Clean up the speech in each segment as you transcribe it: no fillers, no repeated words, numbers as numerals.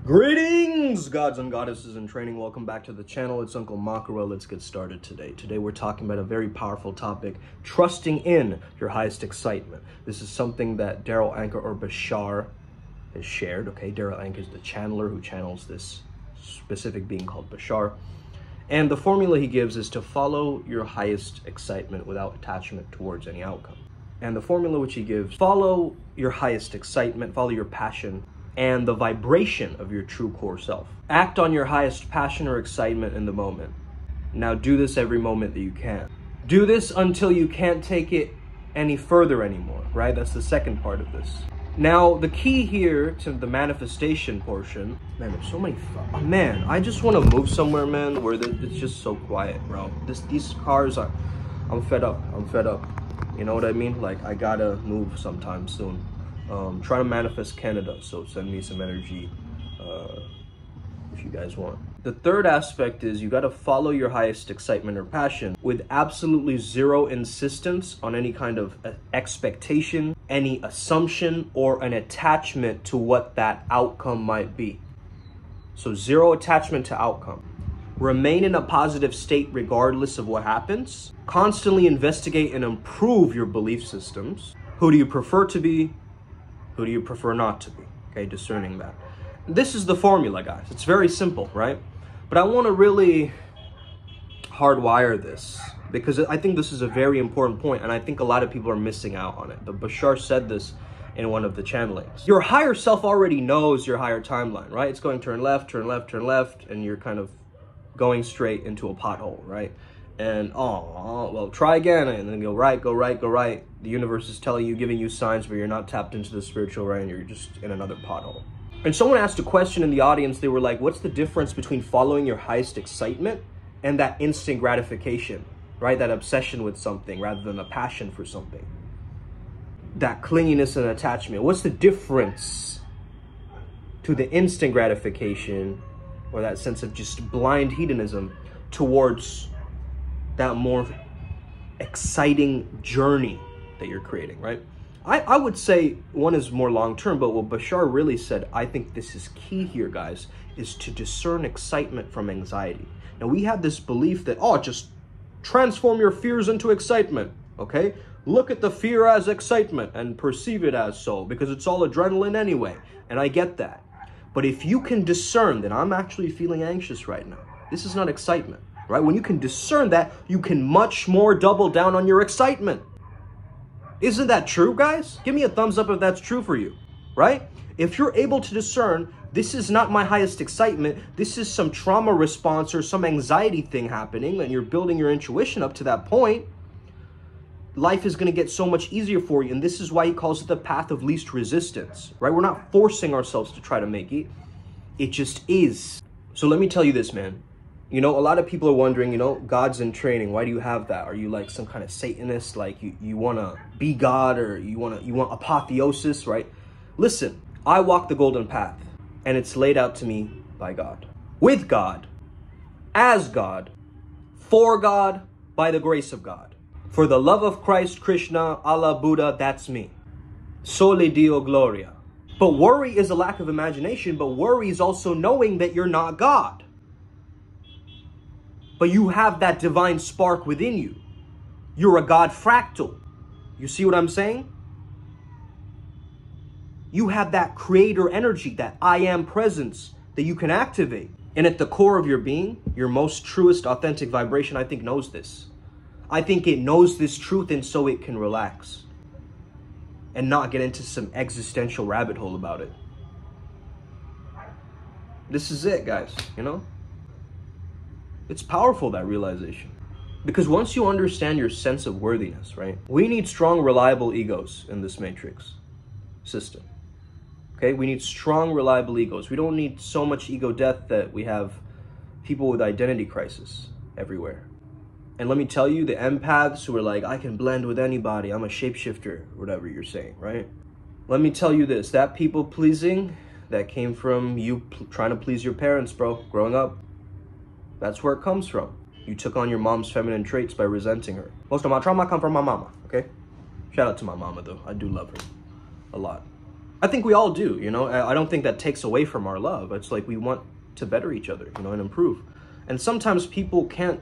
Greetings, gods and goddesses in training. Welcome back to the channel. It's Uncle Makaro. Let's get started today. Today we're talking about a very powerful topic, trusting in your highest excitement. This is something that Daryl Anchor or Bashar has shared. Okay, Daryl Anchor is the channeler who channels this specific being called Bashar. And the formula he gives is to follow your highest excitement without attachment towards any outcome. And the formula which he gives, follow your highest excitement, follow your passion, and the vibration of your true core self. Act on your highest passion or excitement in the moment. Now do this every moment that you can. Do this until you can't take it any further anymore, right? That's the second part of this. Now, the key here to the manifestation portion, man, there's so many, man, I just want to move somewhere, man, where it's just so quiet, bro. These cars are, I'm fed up. You know what I mean? Like, I gotta move sometime soon. Try to manifest Canada, so send me some energy if you guys want. The third aspect is you got to follow your highest excitement or passion with absolutely zero insistence on any kind of expectation, any assumption, or an attachment to what that outcome might be. So zero attachment to outcome. Remain in a positive state regardless of what happens. Constantly investigate and improve your belief systems. Who do you prefer to be? Who do you prefer not to be? Okay, discerning that. This is the formula, guys. It's very simple, right? But I want to really hardwire this because I think this is a very important point, and I think a lot of people are missing out on it. The Bashar said this in one of the channelings. Your higher self already knows your higher timeline, right? It's going turn left, turn left, turn left, and you're kind of going straight into a pothole, right? And well, try again, and then go right, go right, go right. The universe is telling you, giving you signs, but you're not tapped into the spiritual realm. You're just in another pothole. And someone asked a question in the audience. They were like, what's the difference between following your highest excitement and that instant gratification, right? That obsession with something rather than a passion for something. That clinginess and attachment. What's the difference to the instant gratification or that sense of just blind hedonism towards that more exciting journey that you're creating, right? I would say one is more long-term, but what Bashar really said, I think this is key here, guys, is to discern excitement from anxiety. Now, we have this belief that, just transform your fears into excitement, okay? Look at the fear as excitement and perceive it as so, because it's all adrenaline anyway, and I get that. But if you can discern that I'm actually feeling anxious right now, this is not excitement. Right? When you can discern that, you can much more double down on your excitement. Isn't that true, guys? Give me a thumbs up if that's true for you, right? If you're able to discern, this is not my highest excitement, this is some trauma response or some anxiety thing happening, and you're building your intuition up to that point, life is going to get so much easier for you. And this is why he calls it the path of least resistance, right? We're not forcing ourselves to try to make it. It just is. So let me tell you this, man. You know, a lot of people are wondering, you know, God's in training. Why do you have that? Are you like some kind of Satanist? Like you want to be God, or you want apotheosis, right? Listen, I walk the golden path, and it's laid out to me by God, with God, as God, for God, by the grace of God. For the love of Christ, Krishna, Allah, Buddha, that's me. Soli Deo Gloria. But worry is a lack of imagination, but worry is also knowing that you're not God. But you have that divine spark within you. You're a God fractal. You see what I'm saying? You have that creator energy, that I am presence that you can activate. And at the core of your being, your most truest, authentic vibration, I think, knows this. I think it knows this truth, and so it can relax and not get into some existential rabbit hole about it. This is it, guys, you know? It's powerful, that realization. Because once you understand your sense of worthiness, right? We need strong, reliable egos in this matrix system. Okay? We need strong, reliable egos. We don't need so much ego death that we have people with identity crisis everywhere. And let me tell you, the empaths who are like, I can blend with anybody, I'm a shapeshifter, whatever you're saying, right? Let me tell you this, that people pleasing, that came from you trying to please your parents, bro, growing up. That's where it comes from. You took on your mom's feminine traits by resenting her. Most of my trauma come from my mama, okay? Shout out to my mama, though. I do love her a lot. I think we all do, you know? I don't think that takes away from our love. It's like we want to better each other, you know, and improve. And sometimes people can't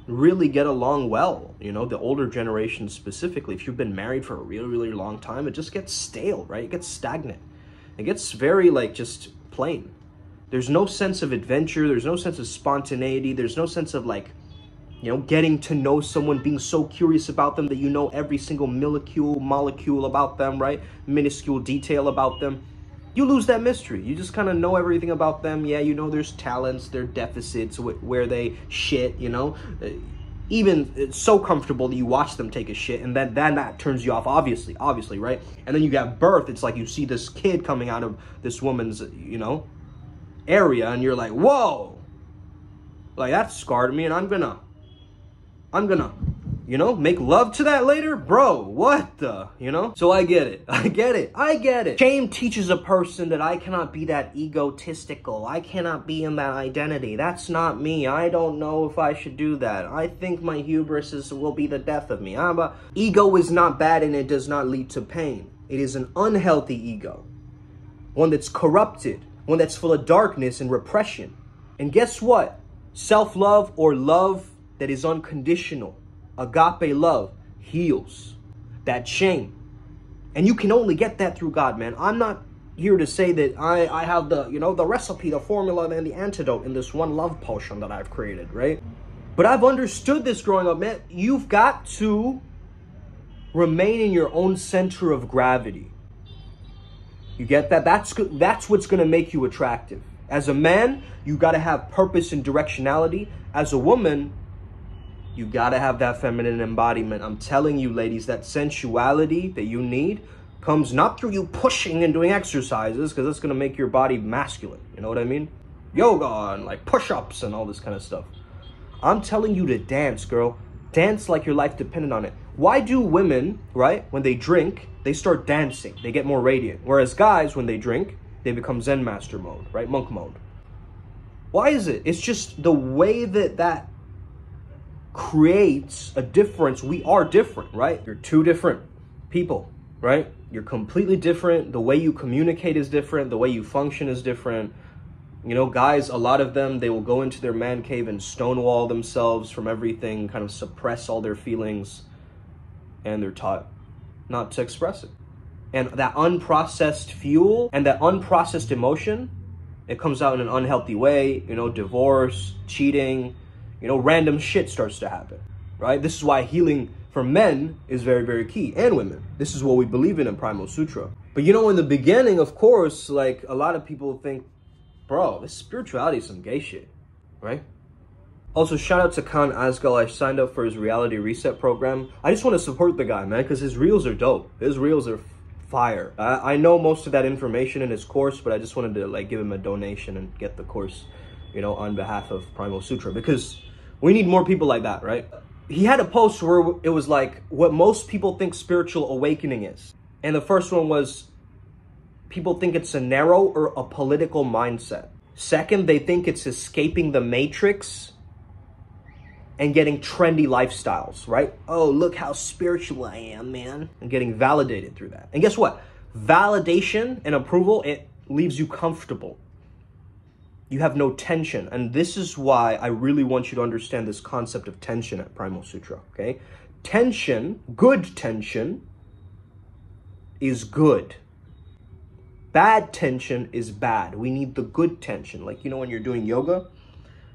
really get along well, you know, the older generation specifically. If you've been married for a really, really long time, it just gets stale, right? It gets stagnant. It gets very, like, just plain. There's no sense of adventure. There's no sense of spontaneity. There's no sense of, like, you know, getting to know someone, being so curious about them that you know every single molecule about them, right? Minuscule detail about them. You lose that mystery. You just kind of know everything about them. Yeah, you know there's talents, their deficits, where they shit, you know. Even it's so comfortable that you watch them take a shit, and then that turns you off, obviously, right? And then you got birth. It's like you see this kid coming out of this woman's, you know, area, and you're like, whoa. Like, that scarred me, and I'm gonna, you know, make love to that later? Bro, what the, you know? So I get it. Shame teaches a person that I cannot be that egotistical. I cannot be in that identity. That's not me. I don't know if I should do that. I think my hubris will be the death of me. Ego is not bad, and it does not lead to pain. It is an unhealthy ego. One that's corrupted. One that's full of darkness and repression. And guess what? Self-love, or love that is unconditional, agape love, heals that shame. And you can only get that through God, man. I'm not here to say that I have the, you know, the recipe, the formula, and the antidote in this one love potion that I've created, right? But I've understood this growing up, man. You've got to remain in your own center of gravity. You get that? That's what's going to make you attractive. As a man, you got to have purpose and directionality. As a woman, you got to have that feminine embodiment. I'm telling you, ladies, that sensuality that you need comes not through you pushing and doing exercises, because that's going to make your body masculine. You know what I mean? Yoga and like push-ups and all this kind of stuff. I'm telling you to dance, girl. Dance like your life depended on it. Why do women, right, when they drink, they start dancing? They get more radiant. Whereas guys, when they drink, they become Zen master mode, right? Monk mode. Why is it? It's just the way that creates a difference. We are different, right? You're two different people, right? You're completely different. The way you communicate is different. The way you function is different. You know, guys, a lot of them, they will go into their man cave and stonewall themselves from everything, kind of suppress all their feelings, and they're taught not to express it. And that unprocessed fuel and that unprocessed emotion, it comes out in an unhealthy way. You know, divorce, cheating, you know, random shit starts to happen, right? This is why healing for men is very, very key, and women. This is what we believe in Primal Sutra. But, you know, in the beginning, of course, like, a lot of people think, bro, this spirituality is some gay shit, right? Also, shout out to Khan Asgal. I signed up for his reality reset program. I just want to support the guy, man, because his reels are dope. His reels are fire. I know most of that information in his course, but I just wanted to, like, give him a donation and get the course, you know, on behalf of Primal Sutra, because we need more people like that, right? He had a post where it was like, what most people think spiritual awakening is. And the first one was, people think it's a narrow or a political mindset. Second, they think it's escaping the matrix and getting trendy lifestyles, right? Oh, look how spiritual I am, man. And getting validated through that. And guess what? Validation and approval, it leaves you comfortable. You have no tension. And this is why I really want you to understand this concept of tension at Primal Sutra, okay? Tension, good tension, is good. Bad tension is bad. We need the good tension. Like, you know, when you're doing yoga,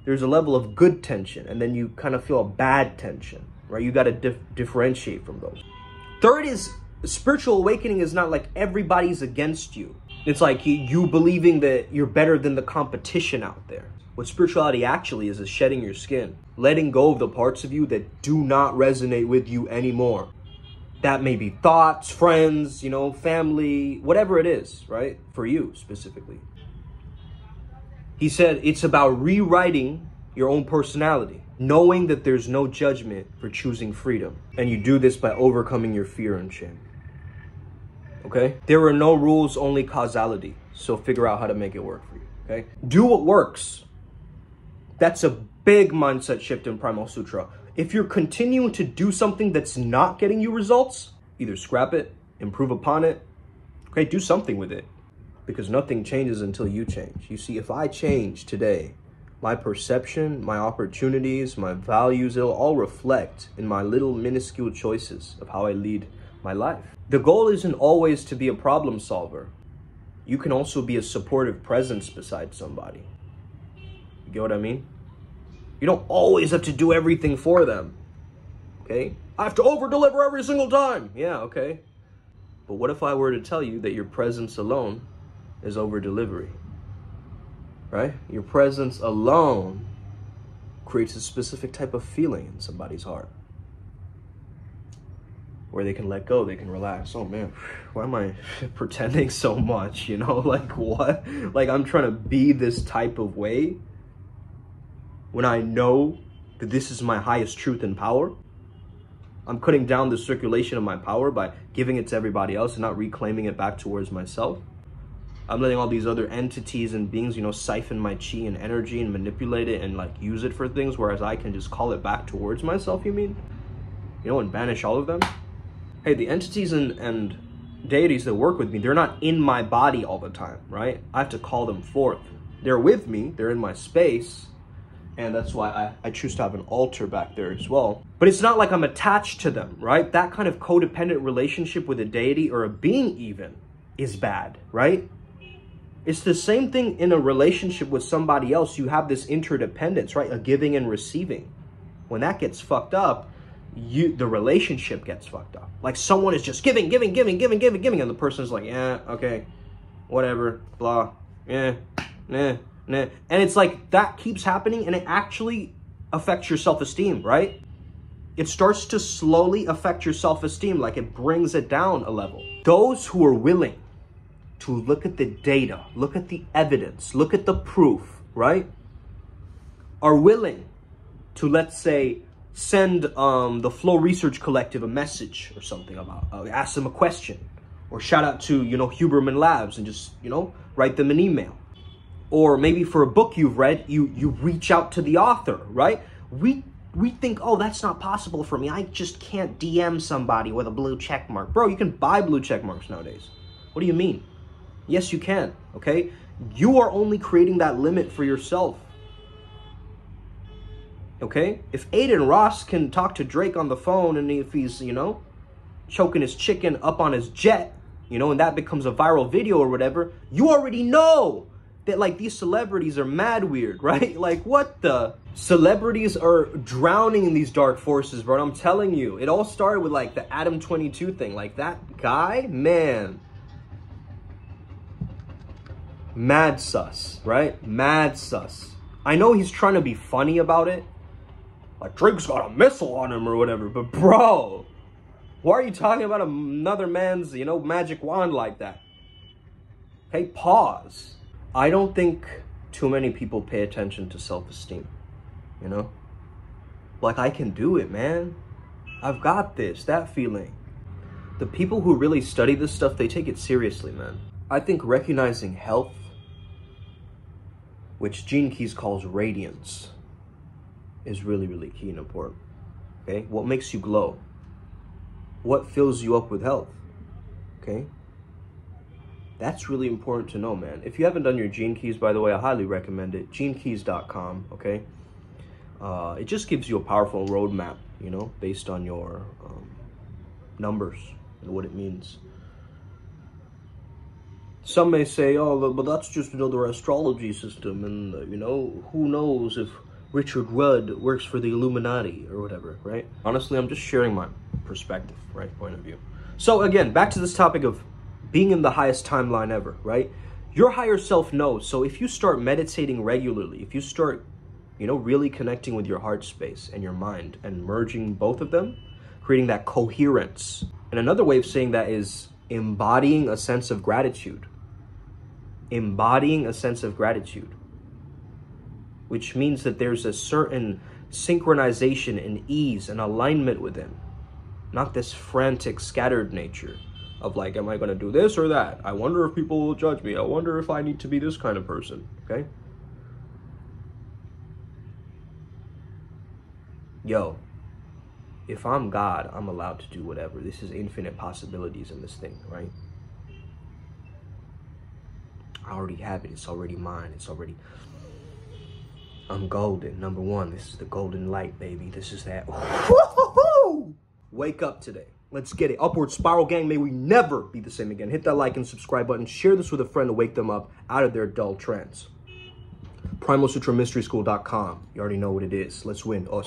there's a level of good tension, and then you kind of feel a bad tension, right? You got to differentiate from those. Third is, spiritual awakening is not like everybody's against you. It's like you believing that you're better than the competition out there. What spirituality actually is shedding your skin, letting go of the parts of you that do not resonate with you anymore. That may be thoughts, friends, you know, family, whatever it is, right? For you specifically. He said it's about rewriting your own personality, knowing that there's no judgment for choosing freedom. And you do this by overcoming your fear and shame. Okay? There are no rules, only causality. So figure out how to make it work for you. Okay? Do what works. That's a big mindset shift in Primal Sutra. If you're continuing to do something that's not getting you results, Either scrap it, improve upon it, okay, do something with it. Because nothing changes until you change. You see, if I change today, my perception, my opportunities, my values, it'll all reflect in my little minuscule choices of how I lead my life. The goal isn't always to be a problem solver. You can also be a supportive presence beside somebody. You get what I mean? You don't always have to do everything for them. Okay? I have to over-deliver every single time. Yeah, okay. But what if I were to tell you that your presence alone is over-delivery? Right? Your presence alone creates a specific type of feeling in somebody's heart where they can let go, they can relax. Oh man, why am I pretending so much? You know, like what? Like I'm trying to be this type of way when I know that this is my highest truth and power. I'm cutting down the circulation of my power by giving it to everybody else and not reclaiming it back towards myself. I'm letting all these other entities and beings, you know, siphon my chi and energy and manipulate it and like use it for things, whereas I can just call it back towards myself, you mean? You know, and banish all of them? Hey, the entities and deities that work with me, they're not in my body all the time, right? I have to call them forth. They're with me, they're in my space, and that's why I choose to have an altar back there as well. But it's not like I'm attached to them, right? That kind of codependent relationship with a deity or a being even is bad, right? It's the same thing in a relationship with somebody else. You have this interdependence, right? A giving and receiving. When that gets fucked up, the relationship gets fucked up. Like someone is just giving, and the person's like, yeah, okay, whatever, blah, yeah, nah. And it's like that keeps happening, and it actually affects your self-esteem, right? It starts to slowly affect your self-esteem, like it brings it down a level. Those who are willing to look at the data, look at the evidence, look at the proof, right, are willing to, let's say, send the Flow Research Collective a message or something about, ask them a question, or shout out to, you know, Huberman Labs and just, you know, write them an email. Or maybe for a book you've read, you reach out to the author, right? We think, oh, that's not possible for me. I just can't DM somebody with a blue check mark. Bro, you can buy blue check marks nowadays. What do you mean? Yes, you can, okay? You are only creating that limit for yourself. Okay? If Aiden Ross can talk to Drake on the phone, and if he's, you know, choking his chicken up on his jet, you know, and that becomes a viral video or whatever, you already know that, like, these celebrities are mad weird, right? Like, what the? Celebrities are drowning in these dark forces, bro. I'm telling you. It all started with, like, the Adam 22 thing. Like, that guy, man. Mad sus, right? Mad sus. I know he's trying to be funny about it. Like, Drake's got a missile on him or whatever. But, bro, why are you talking about another man's, you know, magic wand like that? Okay, pause. I don't think too many people pay attention to self-esteem, you know? Like, I can do it, man. I've got this, that feeling. The people who really study this stuff, they take it seriously, man. I think recognizing health, which Gene Keys calls radiance, is really, really key and important, okay? What makes you glow? What fills you up with health, okay? That's really important to know, man. If you haven't done your Gene Keys, by the way, I highly recommend it. GeneKeys.com, okay? It just gives you a powerful roadmap, you know, based on your numbers and what it means. Some may say, oh, but that's just another astrology system, and, you know, who knows if Richard Rudd works for the Illuminati or whatever, right? Honestly, I'm just sharing my perspective, right, point of view. So again, back to this topic of being in the highest timeline ever, right? Your higher self knows. So if you start meditating regularly, if you start, you know, really connecting with your heart space and your mind and merging both of them, creating that coherence. And another way of saying that is embodying a sense of gratitude. Embodying a sense of gratitude, which means that there's a certain synchronization and ease and alignment within, not this frantic, scattered nature of like, am I going to do this or that? I wonder if people will judge me. I wonder if I need to be this kind of person, okay? Yo, If I'm God, I'm allowed to do whatever. This is infinite possibilities in this thing, right? I already have it. It's already mine. I'm golden. Number one, this is the golden light, baby. This is that. Wake up today. Let's get it. Upward spiral, gang. May we never be the same again. Hit that like and subscribe button. Share this with a friend to wake them up out of their dull trance. PrimalSutraMysterySchool.com. You already know what it is. Let's win. Us.